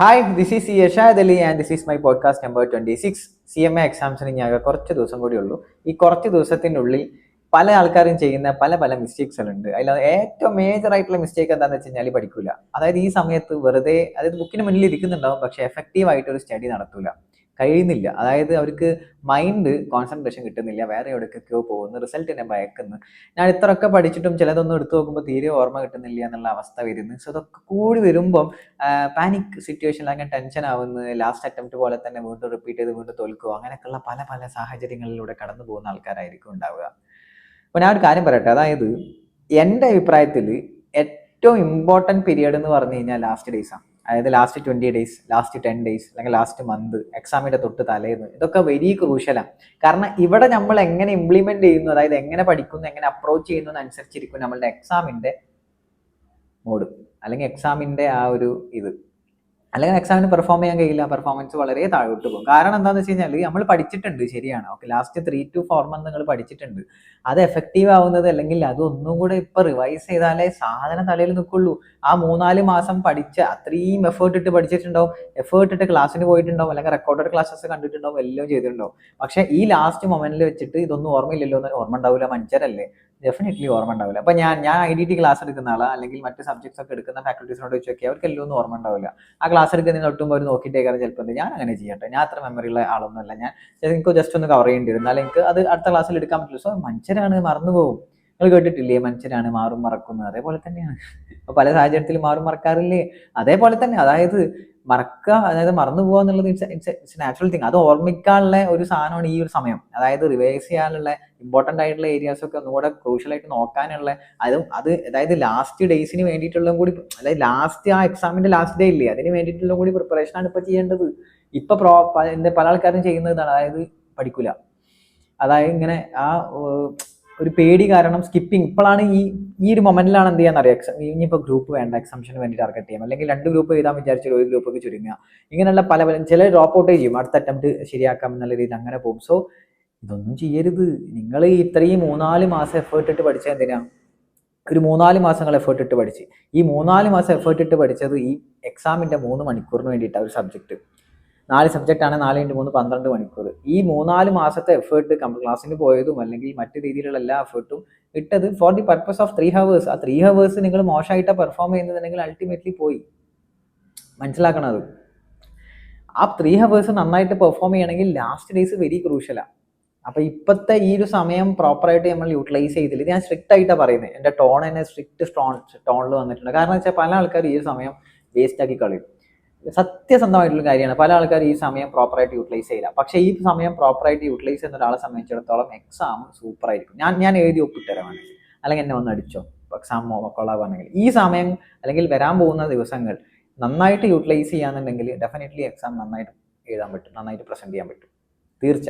Hi, this is Yashad Ali and this is my podcast number 26. CMA എക്സാംസിന് ഞാൻ കുറച്ച് ദിവസം കൂടി ഉള്ളൂ. ഈ കുറച്ച് ദിവസത്തിനുള്ളിൽ പല ആൾക്കാരും ചെയ്യുന്ന പല പല മിസ്റ്റേക്സുകളുണ്ട്. അതിൽ ഏറ്റവും മേജർ ആയിട്ടുള്ള മിസ്റ്റേക്ക് എന്താണെന്ന് വെച്ച് കഴിഞ്ഞാൽ പഠിക്കൂല. അതായത് ഈ സമയത്ത് വെറുതെ അതായത് ബുക്കിന് മുന്നിൽ ഇരിക്കുന്നുണ്ടാവും, പക്ഷേ എഫക്റ്റീവ് ആയിട്ട് ഒരു സ്റ്റഡി നടത്തൂല, കഴിയുന്നില്ല. അതായത് അവർക്ക് മൈൻഡ് കോൺസെൻട്രേഷൻ കിട്ടുന്നില്ല, വേറെ എവിടേക്കൊക്കെയോ പോകുന്നു, റിസൾട്ടിനെ ഭയക്കുന്നു. ഞാൻ ഇത്രയൊക്കെ പഠിച്ചിട്ടും ചിലതൊന്നും എടുത്തു നോക്കുമ്പോൾ തീരെ ഓർമ്മ കിട്ടുന്നില്ല എന്നുള്ള അവസ്ഥ വരുന്നു. സോ ഇതൊക്കെ കൂടി വരുമ്പം പാനിക് സിറ്റുവേഷനിൽ അങ്ങനെ ടെൻഷൻ ആവുന്നു, ലാസ്റ്റ് അറ്റംപ്റ്റ് പോലെ തന്നെ വീണ്ടും റിപ്പീറ്റ് ചെയ്ത് വീണ്ടും തോൽക്കുക, അങ്ങനെയൊക്കെയുള്ള പല പല സാഹചര്യങ്ങളിലൂടെ കടന്നു പോകുന്ന ആൾക്കാരായിരിക്കും ഉണ്ടാവുക. അപ്പോൾ ഞാൻ ഒരു കാര്യം പറയട്ടെ, അതായത് എൻ്റെ അഭിപ്രായത്തിൽ ഏറ്റവും ഇമ്പോർട്ടൻറ്റ് പീരീഡ് എന്ന് പറഞ്ഞു കഴിഞ്ഞാൽ ലാസ്റ്റ് ഡേയ്സ് ആണ്. അതായത് ലാസ്റ്റ് 20 ഡേയ്സ്, ലാസ്റ്റ് 10 ഡേയ്സ്, അല്ലെങ്കിൽ ലാസ്റ്റ് മന്ത്, എക്സാമിൻ്റെ തൊട്ട് തലേന്ന്, ഇതൊക്കെ വെരി ക്രൂഷ്യലാണ്. കാരണം ഇവിടെ നമ്മൾ എങ്ങനെ ഇംപ്ലിമെന്റ് ചെയ്യുന്നു, അതായത് എങ്ങനെ പഠിക്കുന്നു, എങ്ങനെ അപ്രോച്ച് ചെയ്യുന്നു എന്നനുസരിച്ചിരിക്കും നമ്മളുടെ എക്സാമിൻ്റെ മോഡ്, അല്ലെങ്കിൽ എക്സാമിൻ്റെ ആ ഒരു ഇത്. അല്ലെങ്കിൽ എക്സാമിന് പെർഫോം ചെയ്യാൻ കഴിയില്ല, പെർഫോമൻസ് വളരെ താഴോട്ട് പോകും. കാരണം എന്താണെന്ന് വെച്ച് കഴിഞ്ഞാൽ നമ്മൾ പഠിച്ചിട്ടുണ്ട്, ശരിയാണ്, ഓക്കെ, ലാസ്റ്റ് 3 to 4 മന്ത് നിങ്ങൾ പഠിച്ചിട്ടുണ്ട്. അത് എഫക്റ്റീവ് ആവുന്നത്, അല്ലെങ്കിൽ അത് ഒന്നും കൂടെ ഇപ്പൊ റിവൈസ് ചെയ്താലേ സാധനം തലയിൽ നിൽക്കുള്ളൂ. ആ 3-4 മാസം പഠിച്ച അത്രയും എഫേർട്ട് ഇട്ട് പഠിച്ചിട്ടുണ്ടാവും, എഫേർട്ട് ഇട്ട് ക്ലാസ്സിന് പോയിട്ടുണ്ടാവും, അല്ലെങ്കിൽ റെക്കോർഡഡ് ക്ലാസ്സസ് കണ്ടിട്ടുണ്ടാവും, എല്ലാം ചെയ്തിട്ടുണ്ടാവും. പക്ഷെ ഈ ലാസ്റ്റ് മൊമെന്റിൽ വെച്ചിട്ട് ഇതൊന്നും ഓർമ്മയില്ലല്ലോ എന്ന്, ഓർമ്മ ഉണ്ടാവില്ല, മനുഷ്യരല്ലേ, ഡെഫിനറ്റ്ലി ഓർമ്മ ഉണ്ടാവില്ല. അപ്പൊ ഞാൻ IDT ക്ലാസ് എടുക്കുന്ന ആളാ, അല്ലെങ്കിൽ മറ്റ് സബ്ജക്ട്സ് ഒക്കെ എടുക്കുന്ന ഫാക്കൽറ്റീസിനോട് വെച്ചൊക്കെ അവർക്ക് എല്ലാം ഒന്നും ഓർമ്മ ഉണ്ടാവില്ല. ആ ക്ലാസ് എടുക്കുന്നതിന് ഒട്ടുമ്പോൾ അവർ നോക്കിയിട്ടേക്കാരം ചിലപ്പോൾ. ഞാൻ അങ്ങനെ ചെയ്യട്ടെ, ഞാൻ അത്ര മെമ്മറിയുള്ള ആളൊന്നുമല്ല, ഞാൻ എനിക്ക് ജസ്റ്റ് ഒന്ന് കവർ ചെയ്യേണ്ടി വരും, എന്നാലും എനിക്ക് അത് അടുത്ത ക്ലാസ്സിൽ എടുക്കാൻ പറ്റില്ല. സോ മനുഷ്യരാണ്, മറന്നു പോകും. നിങ്ങൾ കേട്ടിട്ടില്ലേ, മനുഷ്യരാണ് മാറും മറക്കുന്നത്, അതേപോലെ തന്നെയാണ്. അപ്പൊ പല സാഹചര്യത്തിൽ മാറും മറക്കാറില്ലേ, അതേപോലെ തന്നെ. അതായത് മറക്കുക, അതായത് മറന്നു പോകുക എന്നുള്ളത് ഇറ്റ്സ് നാച്ചുറൽ തിങ്. അത് ഓർമ്മിക്കാനുള്ള ഒരു സാധനമാണ് ഈ ഒരു സമയം. അതായത് റിവൈസ് ചെയ്യാനുള്ള ഇമ്പോർട്ടൻ്റ് ആയിട്ടുള്ള ഏരിയാസ് ഒക്കെ ഒന്നുകൂടെ ക്രൂഷ്യലായിട്ട് നോക്കാനുള്ള അത് അതായത് ലാസ്റ്റ് ഡേയ്സിന് വേണ്ടിയിട്ടുള്ളതും കൂടി, അതായത് ലാസ്റ്റ് ആ എക്സാമിന്റെ ലാസ്റ്റ് ഡേ ഇല്ലേ, അതിന് വേണ്ടിയിട്ടുള്ള കൂടി പ്രിപ്പറേഷനാണ് ഇപ്പൊ ചെയ്യേണ്ടത്. ഇപ്പൊ പല ആൾക്കാരും ചെയ്യുന്നത് ഇതാണ്, അതായത് പഠിക്കൂല, അതായത് ഇങ്ങനെ ആ ഒരു പേടി കാരണം സ്കിപ്പിംഗ്. ഇപ്പോഴാണ് ഈ ഒരു മൊമെന്റിലാണ് എന്ത് ചെയ്യാന്ന് അറിയാം, ഇനിയിപ്പോൾ ഗ്രൂപ്പ് വേണ്ട, എക്സാംഷന് വേണ്ടി ടാർഗറ്റ് ചെയ്യാം, അല്ലെങ്കിൽ 2 ഗ്രൂപ്പ് എഴുതാൻ വിചാരിച്ചാൽ ഒരു ഗ്രൂപ്പൊക്കെ ചുരുങ്ങുക, ഇങ്ങനെയുള്ള പല പല ചില ഡ്രോപ്പ് ഔട്ട് ചെയ്യും, അടുത്ത അറ്റംപ്റ്റ് ശരിയാക്കാം എന്നുള്ള രീതിയിൽ അങ്ങനെ പോകും. സോ ഇതൊന്നും ചെയ്യരുത്. നിങ്ങൾ ഇത്രയും 3-4 മാസം എഫേർട്ട് ഇട്ട് പഠിച്ചത് എന്തിനാ? ഒരു 3-4 മാസങ്ങൾ എഫേർട്ട് ഇട്ട് പഠിച്ച്, ഈ 3-4 മാസം എഫേർട്ട് ഇട്ട് പഠിച്ചത് ഈ എക്സാമിന്റെ 3 മണിക്കൂറിന് വേണ്ടിയിട്ടാണ്. ഒരു സബ്ജക്ട് 4 സബ്ജക്റ്റ് ആണ്, 4x3 12 മണിക്കൂർ. ഈ 3-4 മാസത്തെ എഫേർട്ട് ക്ലാസ്സിന് പോയതും അല്ലെങ്കിൽ മറ്റു രീതിയിലുള്ള എല്ലാ എഫേർട്ടും ഇട്ടത് for the purpose of 3 hours. ആ 3 ഹവേഴ്സ് നിങ്ങൾ മോശമായിട്ട് പെർഫോം ചെയ്യുന്നുണ്ടെങ്കിൽ അൾട്ടിമേറ്റ്ലി പോയി. മനസ്സിലാക്കണത്. ആ 3 ഹവേഴ്സ് നന്നായിട്ട് പെർഫോം ചെയ്യണമെങ്കിൽ ലാസ്റ്റ് ഡേയ്സ് വെരി ക്രൂഷ്യലാണ്. അപ്പൊ ഇപ്പോഴത്തെ ഈ ഒരു സമയം പ്രോപ്പറായിട്ട് നമ്മൾ യൂട്ടിലൈസ് ചെയ്തില്ല. ഇത് ഞാൻ സ്ട്രിക്റ്റ് ആയിട്ടാണ് പറയുന്നത്, എൻ്റെ ടോൺ തന്നെ സ്ട്രിക്റ്റ് ടോണിൽ വന്നിട്ടുണ്ട്. കാരണം വെച്ചാൽ പല ആൾക്കാർ ഈ സമയം വേസ്റ്റ് ആക്കി കളയും. സത്യസന്ധമായിട്ടുള്ള കാര്യമാണ്, പല ആൾക്കാർ ഈ സമയം പ്രോപ്പറായിട്ട് യൂട്ടിലൈസ് ചെയ്യില്ല. പക്ഷേ ഈ സമയം പ്രോപ്പറായിട്ട് യൂട്ടിലൈസ് ചെയ്യുന്ന ഒരാളെ സംബന്ധിച്ചിടത്തോളം എക്സാം സൂപ്പർ ആയിരിക്കും. ഞാൻ എഴുതി ഒപ്പിട്ടരവാണെങ്കിൽ, അല്ലെങ്കിൽ എന്നെ ഒന്ന് അടിച്ചോ, എക്സാം കൊള്ളാവാണെങ്കിൽ ഈ സമയം അല്ലെങ്കിൽ വരാൻ പോകുന്ന ദിവസങ്ങൾ നന്നായിട്ട് യൂട്ടിലൈസ് ചെയ്യാന്നുണ്ടെങ്കിൽ ഡെഫിനറ്റ്ലി എക്സാം നന്നായിട്ട് എഴുതാൻ പറ്റും, നന്നായിട്ട് പ്രസന്റ് ചെയ്യാൻ പറ്റും, തീർച്ച.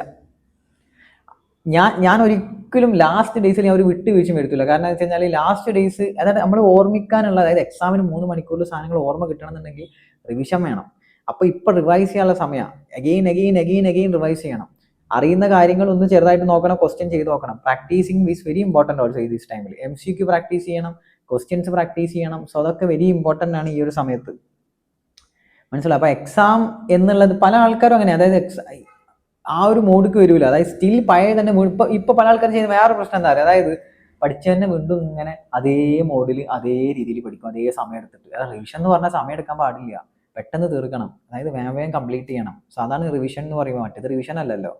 ഞാൻ ഒരിക്കലും ലാസ്റ്റ് ഡേയ്സിൽ ഞാൻ ഒരു വിട്ടുവീഴ്ചയും എടുത്തില്ല. കാരണം എന്ന് വെച്ച് കഴിഞ്ഞാൽ ലാസ്റ്റ് ഡേയ്സ്, അതായത് നമ്മൾ ഓർമ്മിക്കാനുള്ള, അതായത് എക്സാമിന് 3 മണിക്കൂറിൽ സാധനങ്ങൾ ഓർമ്മ കിട്ടണമെന്നുണ്ടെങ്കിൽ റിവിഷൻ വേണം. അപ്പോൾ ഇപ്പൊ റിവൈസ് ചെയ്യാനുള്ള സമയം, അഗെയിൻ റിവൈസ് ചെയ്യണം. അറിയുന്ന കാര്യങ്ങൾ ഒന്ന് ചെറുതായിട്ട് നോക്കണം, ക്വസ്റ്റ്യൻ ചെയ്ത് നോക്കണം. Practising is very important also ഈ ദിസ് ടൈമിൽ. MCQ പ്രാക്ടീസ് ചെയ്യണം, ക്വസ്റ്റ്യൻസ് പ്രാക്ടീസ് ചെയ്യണം. സോ അതൊക്കെ വെരി ഇമ്പോർട്ടൻ്റ് ആണ് ഈ ഒരു സമയത്ത്. മനസ്സിലായി. അപ്പൊ എക്സാം എന്നുള്ളത് പല ആൾക്കാരും അങ്ങനെ, അതായത് ആ ഒരു മോഡിക്ക് വരില്ല. അതായത് സ്റ്റിൽ പഴയ തന്നെ ഇപ്പൊ പല ആൾക്കാരും ചെയ്യുന്ന വേറെ പ്രശ്നം എന്താ പറയുക, അതായത് പഠിച്ചു തന്നെ വീണ്ടും ഇങ്ങനെ അതേ മോഡിൽ അതേ രീതിയിൽ പഠിക്കും, അതേ സമയം എടുത്തിട്ട്. അതായത് റിവിഷൻ എന്ന് പറഞ്ഞാൽ സമയം എടുക്കാൻ പാടില്ല, പെട്ടെന്ന് തീർക്കണം, അതായത് വേഗം കംപ്ലീറ്റ് ചെയ്യണം. സാധാരണ റിവിഷൻ എന്ന് പറയുമ്പോൾ മറ്റേത് റിവിഷൻ അല്ലല്ലോ.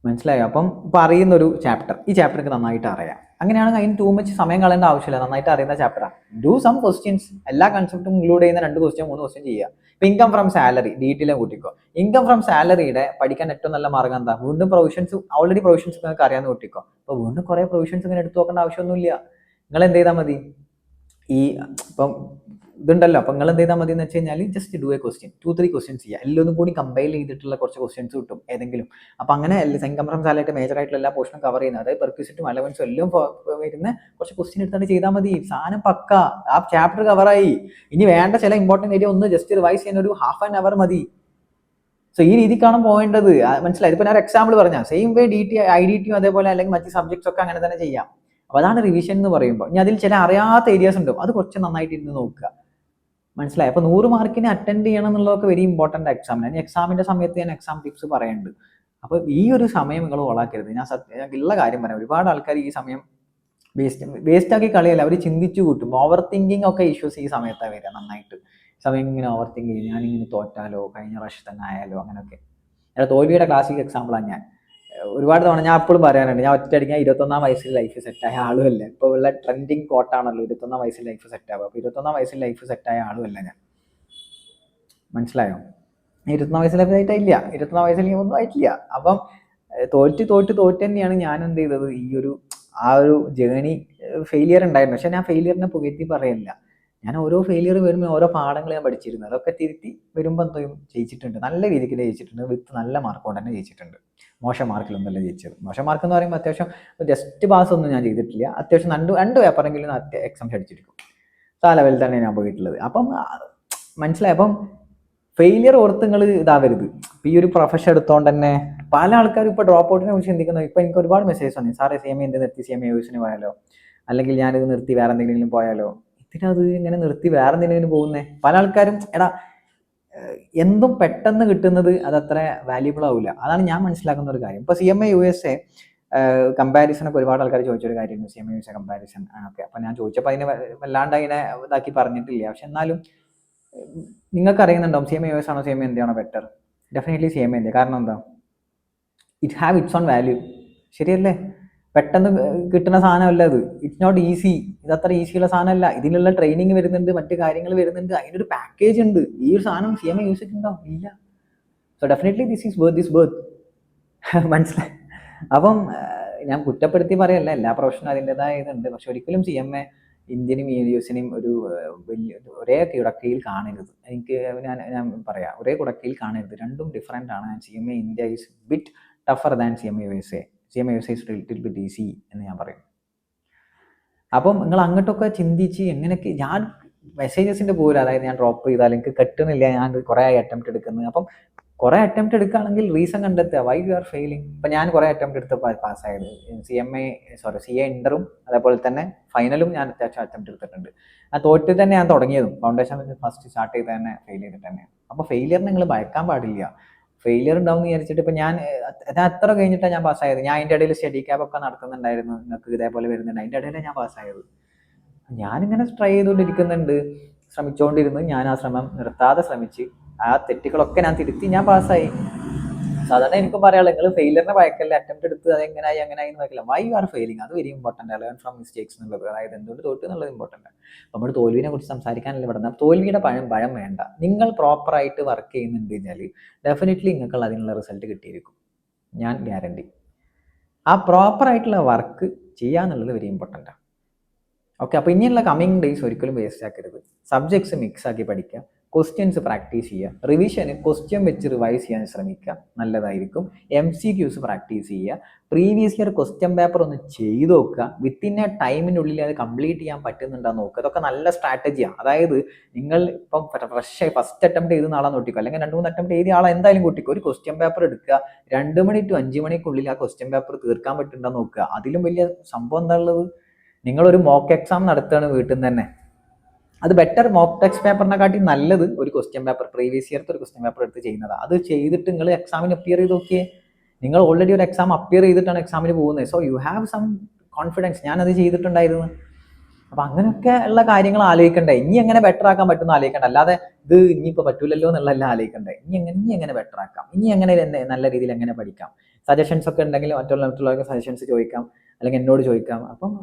മനസ്സിലായോ? അപ്പം ഇപ്പൊ അറിയുന്ന ഒരു ചാപ്റ്റർ, ഈ ചാപ്റ്റർ എനിക്ക് നന്നായിട്ട് അറിയാം, അങ്ങനെയാണെങ്കിൽ അതിന് ടൂ മച്ച് സമയം കളയേണ്ട ആവശ്യമില്ല, നന്നായിട്ട് അറിയുന്ന ചാപ്റ്ററാണ്. ഡു സം ക്വസ്റ്റ്യൻസ്, എല്ലാ കൺസെപ്റ്റും ഇൻക്ലൂഡ് ചെയ്യുന്ന 2 ക്വസ്റ്റ്യൻ 3 ക്വസ്റ്റ്യൻ ചെയ്യുക. ഇപ്പൊ ഇൻകം ഫ്രം സാലറി ഡീറ്റെയിലും കൂട്ടിക്കോ. ഇൻകം ഫ്രം സാലറിയുടെ പഠിക്കാൻ ഏറ്റവും നല്ല മാർഗം എന്താ? വീണ്ടും പ്രൊവിഷൻസ്, ഓൾറെഡി പ്രൊവിഷൻസ് നിങ്ങൾക്ക് അറിയാമെന്ന് കൂട്ടിക്കോ. അപ്പൊ വീണ്ടും കുറെ പ്രൊവിഷൻസ് ഇങ്ങനെ എടുത്തു നോക്കേണ്ട ആവശ്യമൊന്നുമില്ല. നിങ്ങൾ എന്ത് ചെയ്താൽ മതി, ഈ ഇപ്പം ഇതുണ്ടല്ലോ, അപ്പൊ നിങ്ങൾ എന്ത് ചെയ്താൽ മതി എന്ന് വെച്ച് കഴിഞ്ഞാൽ just do A question, 2-3 questions ചെയ്യുക, എല്ലാം കൂടി കമ്പൈൽ ചെയ്തിട്ടുള്ള കുറച്ച് ക്വസ്റ്റ്യൻസ് കിട്ടും ഏതെങ്കിലും. അപ്പൊ അങ്ങനെ ഇൻകം ഫ്രം സാലറി മേജർ ആയിട്ടുള്ള എല്ലാ പോർഷനും കവർ ചെയ്യുന്നത്, അതായത് പെർക്വിസിറ്റും അലവൻസും എല്ലാം വരുന്ന കുറച്ച് ക്വസ്റ്റ്യൻ എടുത്തിട്ട് ചെയ്താൽ മതി. സാധനം പക്ക, ആ ചാപ്റ്റർ കവറായി. ഇനി വേണ്ട ചില ഇമ്പോർട്ടൻറ്റ് ഏരിയ ഒന്ന് ജസ്റ്റ് റിവൈസ് ചെയ്യാൻ ഒരു ½ ആൻ അവർ മതി. സോ ഈ രീതിക്കാണ് പോകേണ്ടത്. മനസ്സിലായി? ഇപ്പൊ ഞാൻ എക്സാമ്പിൾ പറഞ്ഞ സെയിം വേ IDT അതേപോലെ അല്ലെങ്കിൽ മറ്റ് സബ്ജക്ട്സ് ഒക്കെ അങ്ങനെ തന്നെ ചെയ്യാം. അപ്പൊ അതാണ് റിവിഷൻ എന്ന് പറയുമ്പോൾ. ഇനി അതിൽ ചില അറിയാത്ത ഏരിയാസ് ഉണ്ടാവും, അത് കുറച്ച് നന്നായിട്ട് ഇരുന്ന് നോക്കുക. മനസ്സിലായി. അപ്പോൾ 100 മാർക്കിന് അറ്റൻഡ് ചെയ്യണം എന്നുള്ളതൊക്കെ വെരി ഇമ്പോർട്ടൻ്റ് എക്സാമിന്. ഞാൻ എക്സാമിൻ്റെ സമയത്ത് ഞാൻ എക്സാം ടിപ്സ് പറയുന്നുണ്ട്. അപ്പോൾ ഈ ഒരു സമയം നിങ്ങൾ ഓളാക്കരുത്. ഞാൻ ഉള്ള കാര്യം പറയാം. ഒരുപാട് ആൾക്കാർ ഈ സമയം വേസ്റ്റാക്കി കളിയല്ല, അവർ ചിന്തിച്ചു കൂട്ടും. ഓവർ തിങ്കിങ് ഒക്കെ ഇഷ്യൂസ് ഈ സമയത്താണ് വരിക നന്നായിട്ട്. സമയം ഇങ്ങനെ ഓവർ തിങ്ക് ചെയ്യും, ഞാനിങ്ങനെ തോറ്റാലോ, കഴിഞ്ഞ പ്രാവശ്യം തന്നെ ആയാലോ, അങ്ങനെയൊക്കെ. തോൽവിയുടെ ക്ലാസിക് എക്സാമ്പിളാണ് ഞാൻ. ഒരുപാട് തവണ ഞാൻ എപ്പോഴും പറയാനുണ്ട്, ഞാൻ ഒറ്റയടിക്കാൻ 21 വയസ്സിൽ ലൈഫ് സെറ്റായ ആളുമല്ല. ഇപ്പോൾ ഉള്ള ട്രെൻഡിങ് കോട്ടാണല്ലോ 21 വയസ്സിൽ ലൈഫ് സെറ്റാവുക. അപ്പോൾ 21 വയസ്സിൽ ലൈഫ് സെറ്റായ ആളുമല്ല ഞാൻ. മനസ്സിലായോ? 21 വയസ്സിൽ ലൈഫ് സെറ്റായില്ല, 21 വയസ്സിൽ ഒന്നും ആയിട്ടില്ല. അപ്പം തോറ്റ് തന്നെയാണ് ഞാൻ എന്ത് ചെയ്തത്, ആ ഒരു ജേണി ഫെയിലിയർ ഉണ്ടായിരുന്നു. പക്ഷെ ഞാൻ ഫെയിലിയറിനെ പുകഴ്ത്തി പറയല്ല. ഞാൻ ഓരോ ഫെയിലിയർ വരുമ്പോൾ ഓരോ പാഠങ്ങൾ ഞാൻ പഠിച്ചിരുന്നു. അതൊക്കെ തിരുത്തി വരുമ്പോൾ എന്തെയും ജയിച്ചിട്ടുണ്ട്, നല്ല രീതിക്ക് ജയിച്ചിട്ടുണ്ട്. വിത്ത് നല്ല മാർക്ക് കൊണ്ട് തന്നെ ജയിച്ചിട്ടുണ്ട്. മോശം മാർക്കിലൊന്നുമല്ല ജയിച്ചത്. മോശം മാർക്ക് എന്ന് പറയുമ്പോൾ അത്യാവശ്യം ജസ്റ്റ് പാസ് ഒന്നും ഞാൻ ചെയ്തിട്ടില്ല. അത്യാവശ്യം രണ്ട് പേപ്പറെങ്കിലും എക്സാം അടിച്ചിരിക്കും. ആ ലെവലിൽ തന്നെ ഞാൻ പോയിട്ടുള്ളത്. അപ്പം മനസ്സിലായി. അപ്പം ഫെയിലിയർ ഓർത്ത് നിങ്ങൾ ഇതാവരുത്. ഇപ്പം ഈ ഒരു പ്രൊഫഷൻ എടുത്തോണ്ട് തന്നെ പല ആൾക്കാരും ഇപ്പോൾ ഡ്രോപ്പ് ഔട്ടിനെ കുറിച്ച് ചിന്തിക്കുന്നത്. ഇപ്പം എനിക്ക് ഒരുപാട് മെസ്സേജ് വന്നു, സാറേ CMA എന്ത് നിർത്തി, CMA യൂസിന് പോയാലോ, അല്ലെങ്കിൽ ഞാനിത് നിർത്തി വേറെ എന്തെങ്കിലും പോയാലോ. ഇതിനത് ഇങ്ങനെ നിർത്തി വേറെ എന്തെങ്കിലും പോകുന്നേ. പല ആൾക്കാരും എന്തും പെട്ടെന്ന് കിട്ടുന്നത് അതത്ര വാല്യൂബിൾ ആവില്ല. അതാണ് ഞാൻ മനസ്സിലാക്കുന്ന ഒരു കാര്യം. ഇപ്പോൾ CMA USA കമ്പാരിസണൊക്കെ ഒരുപാട് ആൾക്കാർ ചോദിച്ചൊരു കാര്യമായിരുന്നു, CMA USA കമ്പാരിസൺ ഒക്കെ. അപ്പം ഞാൻ ചോദിച്ചപ്പോൾ അതിനെ വല്ലാണ്ട് അതിനെ ഇതാക്കി പറഞ്ഞിട്ടില്ല. പക്ഷെ എന്നാലും നിങ്ങൾക്ക് അറിയുന്നുണ്ടാവും CMA US ആണോ CMA ഇന്ത്യ ആണോ ബെറ്റർ. Definitely CMA India. കാരണം എന്താ, it have its own value. ശരിയല്ലേ? പെട്ടെന്ന് കിട്ടുന്ന സാധനമല്ല ഇത്. It's not easy. ഇതത്ര ഈസിയുള്ള സാധനമല്ല. ഇതിനുള്ള ട്രെയിനിങ് വരുന്നുണ്ട്, മറ്റു കാര്യങ്ങൾ വരുന്നുണ്ട്, അതിനൊരു പാക്കേജ് ഉണ്ട്. ഈ ഒരു സാധനം CMA യൂസ് ചെയ്തിട്ടുണ്ടാവും ഇല്ല. So definitely this is worth this worth. മനസ്സിലായി? അപ്പം ഞാൻ കുറ്റപ്പെടുത്തി പറയല്ല, എല്ലാ പ്രൊഫഷനും അതിൻ്റെതായ ഇതുണ്ട്. പക്ഷെ ഒരിക്കലും CMA ഇന്ത്യനും USനും ഒരു വലിയ ഒരേ കുടക്കീഴിൽ കാണരുത്. ഞാൻ പറയാം, ഒരേ കുടക്കീഴിൽ കാണരുത്. രണ്ടും ഡിഫറെൻ്റ് ആണ്. CMA India is bit tougher than CMA USA. CMA USA is little bit easy എന്ന് ഞാൻ പറയും. അപ്പം നിങ്ങൾ അങ്ങോട്ടൊക്കെ ചിന്തിച്ച് എങ്ങനെയൊക്കെ, ഞാൻ മെസ്സേജസിൻ്റെ പോലും, അതായത് ഞാൻ ഡ്രോപ്പ് ചെയ്താൽ എനിക്ക് കിട്ടുന്നില്ല, ഞാൻ കുറേ അറ്റംപ്റ്റ് എടുക്കുന്നത്. അപ്പം കുറേ അറ്റംപ്റ്റ് എടുക്കുകയാണെങ്കിൽ റീസൺ കണ്ടെത്തുക, വൈ യു ആർ ഫെയിലിംഗ്. ഇപ്പം ഞാൻ കുറേ അറ്റംപ്റ്റ് എടുത്തപ്പോൾ പാസ്സായത്. CA ഇൻ്ററും അതേപോലെ തന്നെ ഫൈനലും ഞാൻ അത്യാവശ്യം അറ്റംപ്റ്റ് എടുത്തിട്ടുണ്ട്. ആ തോറ്റ് തന്നെ ഞാൻ തുടങ്ങിയതും ഫൗണ്ടേഷൻ ഫസ്റ്റ് സ്റ്റാർട്ട് ചെയ്ത് തന്നെ ഫെയിൽ ചെയ്തിട്ട് തന്നെ. അപ്പോൾ ഫെയിലിയറിന് നിങ്ങൾ ഭയക്കാൻ പാടില്ല. ഫെയിലിയർ ഉണ്ടാവും എന്ന് വിചാരിച്ചിട്ട് ഇപ്പം ഞാൻ എത്ര കഴിഞ്ഞിട്ടാണ് ഞാൻ പാസ്സായത്. ഞാൻ അതിൻ്റെ ഇടയിൽ സ്റ്റഡി ക്യാബ് ഒക്കെ നടത്തുന്നുണ്ടായിരുന്നു, നിങ്ങൾക്ക് ഇതേപോലെ വരുന്നുണ്ട്. അതിൻ്റെ ഇടയിലാണ് ഞാൻ പാസ്സായത്. ഞാനിങ്ങനെ ട്രൈ ചെയ്തുകൊണ്ടിരിക്കുന്നുണ്ട്, ശ്രമിച്ചുകൊണ്ടിരുന്നു. ഞാൻ ആ ശ്രമം നിർത്താതെ ശ്രമിച്ച് ആ തെറ്റുകളൊക്കെ ഞാൻ തിരുത്തി ഞാൻ പാസ്സായി. സാധാരണ എനിക്കും പറയാനുള്ളത്, നിങ്ങൾ ഫെയിലിയറിനെ ഭയക്കല്ല, അറ്റംപ്റ്റ് എടുത്ത് അതെങ്ങനായി അങ്ങനായി എന്ന് ഭയക്കില്ല. വൈ യു ആർ ഫെയിലിംഗ്, അത് വെരി ഇമ്പോർട്ടൻ്റ് ആണ്. ലേൺ ഫ്രം മിസ്റ്റേക്സ് എന്നുള്ളത്, അതായത് എന്തുകൊണ്ട് തോറ്റു എന്നുള്ളത് ഇമ്പോർട്ടൻ്റ് ആണ്. നമ്മൾ തോൽവിനെ കുറിച്ച് സംസാരിക്കാനല്ല ഇവിടെ. തോൽവിയുടെ ഭയം വേണ്ട. നിങ്ങൾ പ്രോപ്പറായിട്ട് വർക്ക് ചെയ്യുന്നുണ്ട് കഴിഞ്ഞാൽ ഡെഫിനറ്റ്ലി നിങ്ങൾക്ക് അതിനുള്ള റിസൾട്ട് കിട്ടിയിരിക്കും, ഞാൻ ഗ്യാരണ്ടി. ആ പ്രോപ്പറായിട്ടുള്ള വർക്ക് ചെയ്യാന്നുള്ളത് വെരി ഇമ്പോർട്ടൻ്റ് ആണ്. ഓക്കെ, അപ്പോൾ ഇനിയുള്ള കമ്മിങ് ഡേയ്സ് ഒരിക്കലും വേസ്റ്റ് ആക്കരുത്. സബ്ജക്ട്സ് മിക്സ് ആക്കി പഠിക്കുക, ക്വസ്റ്റ്യൻസ് പ്രാക്ടീസ് ചെയ്യുക, റിവിഷന് ക്വസ്റ്റ്യൻ വെച്ച് റിവൈസ് ചെയ്യാൻ ശ്രമിക്കുക, നല്ലതായിരിക്കും. MCQs പ്രാക്ടീസ് ചെയ്യുക, പ്രീവിയസ് ഇയർ ക്വസ്റ്റ്യൻ പേപ്പർ ഒന്ന് ചെയ്ത് നോക്കുക, വിത്തിൻ എ ടൈമിനുള്ളിൽ അത് കംപ്ലീറ്റ് ചെയ്യാൻ പറ്റുന്നുണ്ടോ നോക്കുക. അതൊക്കെ നല്ല സ്ട്രാറ്റജിയാണ്. അതായത് നിങ്ങൾ ഇപ്പം ഫസ്റ്റ് അറ്റംപ്റ്റ് ചെയ്ത് നാളെ നോട്ടിക്കോ, അല്ലെങ്കിൽ 2-3 അറ്റംപ്റ്റ് എഴുതിയ ആളെ എന്തായാലും കൂട്ടിക്കോ. ഒരു ക്വസ്റ്റ്യൻ പേപ്പർ എടുക്കുക, 2 മണി to 5 മണിക്കുള്ളിൽ ആ ക്വസ്റ്റ്യൻ പേപ്പർ തീർക്കാൻ പറ്റുന്നുണ്ടോ നോക്കുക. അതിലും വലിയ സംഭവം എന്താ ഉള്ളത്? നിങ്ങളൊരു മോക്ക് എക്സാം നടത്തുകയാണ് വീട്ടിൽ നിന്ന് തന്നെ, അത് ബെറ്റർ. മോക്ക് ടെക്സ്റ്റ് പേപ്പറിനെക്കാട്ടി നല്ലത് ഒരു ക്വസ്റ്റ്യൻ പേപ്പർ, പ്രീവിയസ് ഇയർത്തെ ഒരു ക്വസ്റ്റ്യൻ പേപ്പർ എടുത്ത് ചെയ്യുന്നതാണ്. അത് ചെയ്തിട്ട് നിങ്ങൾ എക്സാമിന് അപ്പിയർ ചെയ്ത് നോക്കിയേ. നിങ്ങൾ ഓൾറെഡി ഒരു എക്സാം അപ്പിയർ ചെയ്തിട്ടാണ് എക്സാമിന് പോകുന്നത്. So you have some confidence. ഞാനത് ചെയ്തിട്ടുണ്ടായിരുന്നു. അപ്പം അങ്ങനെയൊക്കെ ഉള്ള കാര്യങ്ങൾ ആലോചിക്കണ്ടേ. ഇനി എങ്ങനെ ബെറ്റർ ആക്കാൻ പറ്റുമെന്ന് ആലോചിക്കണ്ട. അല്ലാതെ ഇത് ഇനിയിപ്പോൾ പറ്റൂലല്ലോ എന്നുള്ളതെല്ലാം ആലോചിക്കണ്ടേ. ഇനി എങ്ങനെ ബെറ്റർ ആക്കാം, ഇനി എങ്ങനെ നല്ല രീതിയിൽ എങ്ങനെ പഠിക്കാം. സജഷൻസ് ഒക്കെ ഉണ്ടെങ്കിൽ മറ്റുള്ളവർക്ക് സജഷൻസ് ചോദിക്കാം, അല്ലെങ്കിൽ എന്നോട് ചോദിക്കാം. അപ്പം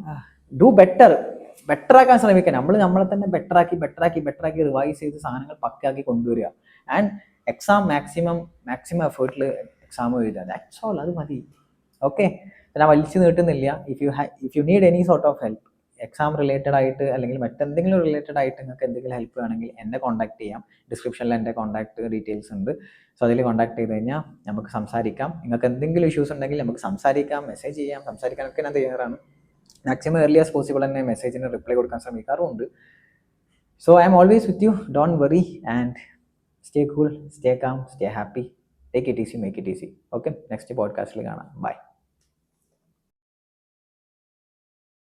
ഡു ബെറ്റർ ആക്കാൻ ശ്രമിക്കുക. നമ്മളെ തന്നെ ബെറ്ററാക്കി റിവൈസ് ചെയ്ത് സാധനങ്ങൾ പക്കാക്കി കൊണ്ടുവരിക. ആൻഡ് എക്സാം മാക്സിമം എഫേർട്ടിൽ എക്സാം എഴുതുക. ദാറ്റ്സ് ഓൾ, അത് മതി. ഓക്കെ, ഞാൻ വലിച്ചു നീട്ടുന്നില്ല. If you need any sort of help, exam related ആയിട്ട് അല്ലെങ്കിൽ മറ്റെന്തെങ്കിലും റിലേറ്റഡ് ആയിട്ട് നിങ്ങൾക്ക് എന്തെങ്കിലും ഹെൽപ്പ് വേണമെങ്കിൽ എന്നെ കോൺടാക്ട് ചെയ്യാം. ഡിസ്ക്രിപ്ഷനിൽ എൻ്റെ കോൺടാക്ട് ഡീറ്റെയിൽസ് ഉണ്ട്. സോ അതിൽ കോൺടാക്ട് ചെയ്ത് കഴിഞ്ഞാൽ നമുക്ക് സംസാരിക്കാം. നിങ്ങൾക്ക് എന്തെങ്കിലും ഇഷ്യൂസ് ഉണ്ടെങ്കിൽ നമുക്ക് സംസാരിക്കാം, മെസ്സേജ് ചെയ്യാം. സംസാരിക്കാനൊക്കെ ഞാൻ തയ്യാറാണ്. മാക്സിമം ഏർലി ആസ് പോസിബിൾ തന്നെ മെസ്സേജിന് റിപ്ലൈ കൊടുക്കാൻ ശ്രമിക്കാറുമുണ്ട്. So I'm always with you. Don't worry and stay cool, stay calm, stay happy. Take it easy, make it easy. Okay, next പോഡ്കാസ്റ്റിൽ കാണാം. ബൈ.